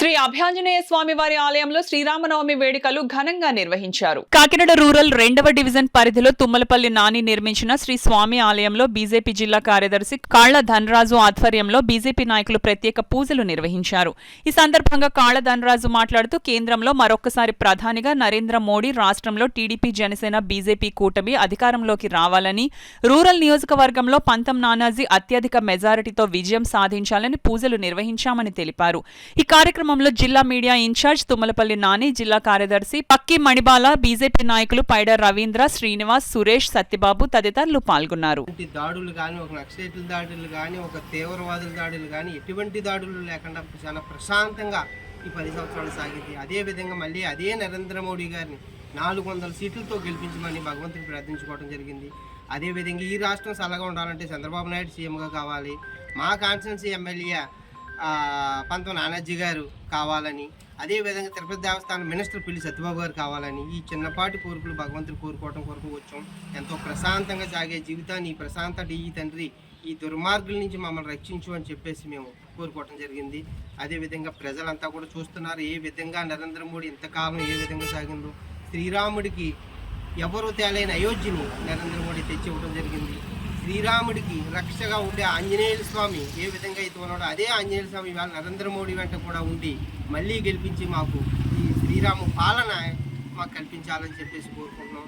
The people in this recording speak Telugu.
శ్రీ అభయాంజనేయ స్వామి వారి ఆలయంలో శ్రీరామనవమి వేడుకలు ఘనంగా నిర్వహించారు. కాకినాడ రూరల్ 2వ డివిజన్ పరిధిలో తుమ్మలపల్లి నాని నిర్మించిన శ్రీ స్వామి ఆలయంలో బీజేపీ జిల్లా కార్యదర్శి కాళ్ల ధనరాజు ఆధ్వర్యంలో బీజేపీ నాయకులు ప్రత్యేక పూజలు నిర్వహించారు. ఈ సందర్భంగా కాళ్ల ధనరాజు మాట్లాడుతూ కేంద్రంలో మరొక్కసారి ప్రధానిగా నరేంద్ర మోడీ, రాష్ట్రంలో టీడీపీ, జనసేన, బీజేపీ కూటమి అధికారంలోకి రావాలని, రూరల్ నియోజకవర్గంలో పంతం నానాజీ అత్యధిక మెజారిటీతో విజయం సాధించాలని పూజలు నిర్వహించామని తెలిపారు. ఈ కార్యక్రమంలో జిల్లా మీడియా ఇన్ఛార్జ్ తుమ్మలపల్లి నాని, జిల్లా కార్యదర్శి పక్కి మణిబాల, బీజేపీ నాయకులు పైడ రవీంద్ర, శ్రీనివాస్, సురేష్, సత్యబాబు తదితరులు పాల్గొన్నారు. దాడులు కానీ, ఒక నక్సలైట్ల దాడులు కానీ, ఒక తీవ్రవాదుల దాడులు కానీ, ఎటువంటి దాడులు లేకుండా చాలా ప్రశాంతంగా ఈ 10 సంవత్సరాలు సాగింది. అదేవిధంగా మళ్ళీ అదే నరేంద్ర మోడీ గారిని 400 సీట్లతో గెలిపించమని భగవంతుని ప్రార్థించుకోవడం జరిగింది. అదేవిధంగా ఈ రాష్ట్రం చల్లగా ఉండాలంటే చంద్రబాబు నాయుడు సీఎంగా కావాలి, మా కాన్స్టిట్యున్సీ ఎమ్మెల్యే పంతం నానాజీ గారు కావాలని, అదేవిధంగా తిరుపతి దేవస్థానం మినిస్టర్ పిల్లి సత్యబాబు గారు కావాలని ఈ చిన్నపాటి కోరికలు భగవంతుడు కోరుకోవడం కొరకు వచ్చాం. ఎంతో ప్రశాంతంగా సాగే జీవితాన్ని ఈ ప్రశాంత ఈ తండ్రి ఈ దుర్మార్గుల నుంచి మమ్మల్ని రక్షించు అని చెప్పేసి మేము కోరుకోవడం జరిగింది. అదేవిధంగా ప్రజలంతా కూడా చూస్తున్నారు ఏ విధంగా నరేంద్ర మోడీ ఇంతకాలం ఏ విధంగా సాగిందో. శ్రీరాముడికి ఎవరు తేలైన అయోధ్యని నరేంద్ర మోడీ తెచ్చి ఇవ్వడం జరిగింది. శ్రీరాముడికి రక్షగా ఉండే ఆంజనేయుల స్వామి ఏ విధంగా అయితే ఉన్నాడో అదే ఆంజనేయుల స్వామి ఇవాళ నరేంద్ర మోడీ వెంట కూడా ఉండి మళ్ళీ గెలిపించి మాకు ఈ శ్రీరాము పాలన మాకు కల్పించాలని చెప్పేసి కోరుకుంటున్నాం.